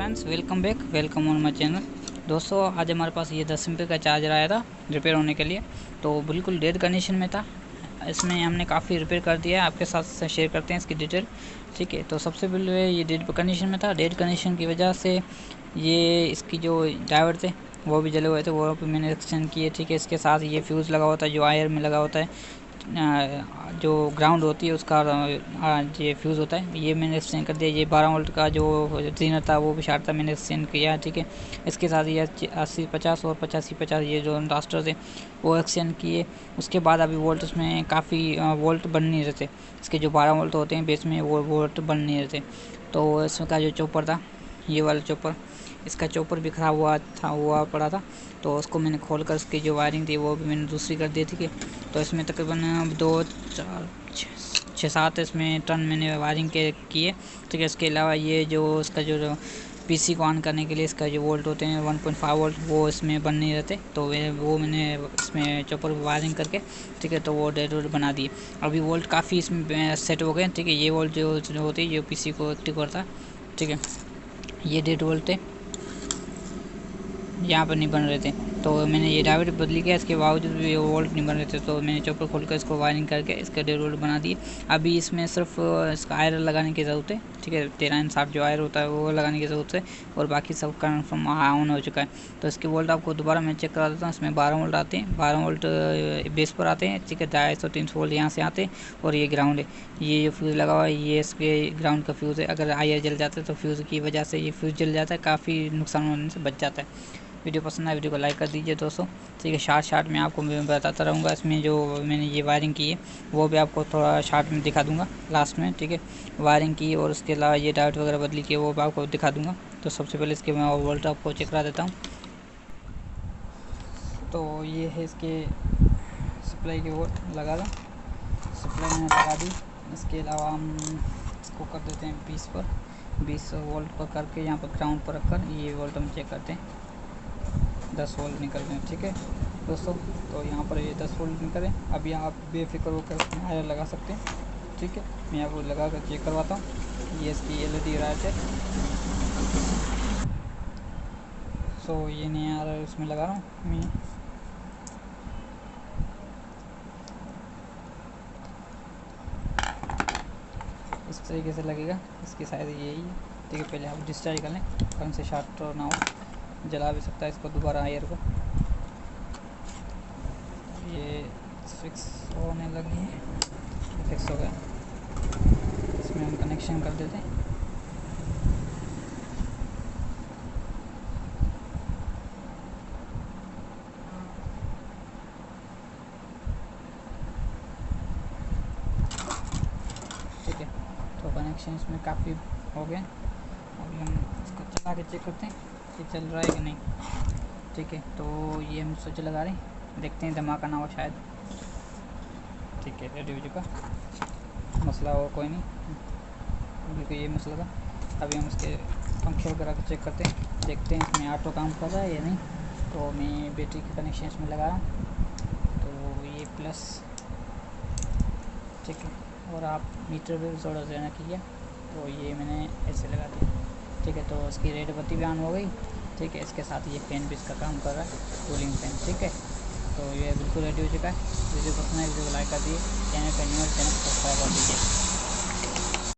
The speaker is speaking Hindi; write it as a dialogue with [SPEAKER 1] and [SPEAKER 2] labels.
[SPEAKER 1] Friends, welcome back, welcome on my channel. दोस्तों, आज हमारे पास ये 10 रुपये का चार्जर आया था रिपेयर होने के लिए। तो बिल्कुल डेड कंडीशन में था। इसमें हमने काफ़ी रिपेयर कर दिया है, आपके साथ शेयर करते हैं इसकी डिटेल। ठीक है, तो सबसे पहले ये डेड कंडीशन में था। डेड कंडीशन की वजह से ये इसकी जो ड्राइवर थे वो भी जले हुए थे, वो भी मैंने एक्सचेंज किए। ठीक है, इसके साथ ये फ्यूज़ लगा होता है जो वायर में लगा होता है, जो ग्राउंड होती है उसका ये फ्यूज़ होता है, ये मैंने एक्सचेंज कर दिया। ये 12 वोल्ट का जो ट्रिनर था वो भी शार्ट था, मैंने एक्सचेंज किया। ठीक है, इसके साथ ये 80-50 और 85-50 ये जो रास्टर थे वो एक्सचेंज किए। उसके बाद अभी वोल्ट इसमें काफ़ी वोल्ट बन नहीं रहे थे। इसके जो 12 वोल्ट होते हैं बेस में वो वोल्ट बन नहीं रहे थे। तो इसका जो चॉपर था, ये वाला चॉपर, इसका चॉपर भी ख़राब हुआ पड़ा था। तो उसको मैंने खोल कर इसकी जो वायरिंग थी वो भी मैंने दूसरी कर दी थी। ठीक है, तो इसमें तकरीबन 2-4-6-7 इसमें टन मैंने वायरिंग के किए। ठीक है, इसके अलावा ये जो इसका जो पीसी को ऑन करने के लिए इसका जो वोल्ट होते हैं 1.5 वोल्ट वो इसमें बन नहीं रहते, तो वो मैंने इसमें चॉपर वायरिंग करके, ठीक है, तो वो डेड वोल्ट बना दिए। अभी वोल्ट काफ़ी इसमें सेट हो गए। ठीक है, ये वोल्ट जो होती है जो पीसी को एक्टिव करता है। ठीक है, ये डेड वोल्ट है, यहाँ पर नहीं बन रहे थे, तो मैंने ये ड्राइवर बदली किया। इसके बावजूद भी वोल्ट नहीं बन रहे थे, तो मैंने चॉपर खोल कर इसको वायरिंग करके इसका 1.5 वोल्ट बना दिए। अभी इसमें सिर्फ इसका आयरन लगाने की ज़रूरत है। ठीक है, 13/60 जो आयर होता है वो लगाने की ज़रूरत है, और बाकी सब कन्फर्म ऑन हो चुका है। तो इसके वोल्ट आपको दोबारा मैं चेक करा देता हूँ। इसमें 12 वोल्ट आते हैं, 12 वोल्ट बेस पर आते हैं। ठीक है, 250-300 वोल्ट यहाँ से आते हैं, और ये ग्राउंड है। ये जो फ्यूज़ लगा हुआ है ये इसके ग्राउंड का फ्यूज़ है। अगर आयर जल जाता है तो फ्यूज़ की वजह से ये फ्यूज़ जल जाता है, काफ़ी नुकसान होने से बच जाता है। वीडियो पसंद आए वीडियो को लाइक कर दीजिए दोस्तों। ठीक है, शार्ट में आपको मैं बताता रहूँगा। इसमें जो मैंने ये वायरिंग की है वो भी आपको थोड़ा शार्ट में दिखा दूँगा लास्ट में। ठीक है, वायरिंग की और उसके अलावा ये डायोड वगैरह बदली की वो भी आपको दिखा दूँगा। तो सबसे पहले इसके मैं वोल्ट आपको चेक करा देता हूँ। तो ये है इसके सप्लाई के वोल्ट लगा दा, सप्लाई मैंने लगा दी। इसके अलावा हम इसको कर देते हैं 20 पर, 20 वोल्ट पर करके यहाँ पर ग्राउंड पर रखकर ये वोल्ट हम चेक करते हैं। 10 वोल्ट निकल रहे हैं। ठीक है दोस्तों, तो यहाँ पर ये 10 वोल्ट निकले। अभी आप बेफिक्र होकर इसमें आयर लगा सकते हैं। ठीक है, मैं आपको लगा कर चेक करवाता हूँ। ये इसकी LED लाइट है। सो ये नहीं आ रहा है, इसमें लगा रहा हूँ मैं। इस तरीके से लगेगा, इसकी साइज यही है। ठीक है, पहले आप डिस्चार्ज कर लें, कहीं से शॉर्ट ना हो, जला भी सकता है इसको दोबारा आयर को। ये फिक्स होने लगी है, फिक्स हो गया। इसमें हम कनेक्शन कर देते हैं। ठीक है, तो कनेक्शन इसमें काफ़ी हो गए। अभी हम इसको चला के चेक करते हैं कि चल रहा है कि नहीं। ठीक है, तो ये हम स्विच लगा रहे हैं, देखते हैं धमाका ना हो शायद। ठीक है, रेडी हो चुका, मसला हो कोई नहीं, बिल्कुल ये मसला था। अभी हम इसके पंखे वगैरह को चेक करते हैं, देखते हैं इसमें ऑटो काम कर रहा है या नहीं। तो मैं बैटरी का कनेक्शन इसमें लगा रहा हूँ, तो ये प्लस। ठीक है, और आप मीटर भी थोड़ा देना किया, तो ये मैंने ऐसे लगा दिया। ठीक है, तो इसकी रेड बत्ती भी ऑन हो गई। ठीक है, इसके साथ ये फैन भी इसका काम कर रहा है, कूलिंग फैन। ठीक है, तो ये बिल्कुल रेडी हो चुका है। वीडियो पसंद है वीडियो को लाइक कर दिए, चैनल पर न्यू चैनल सब्सक्राइब कर दीजिए।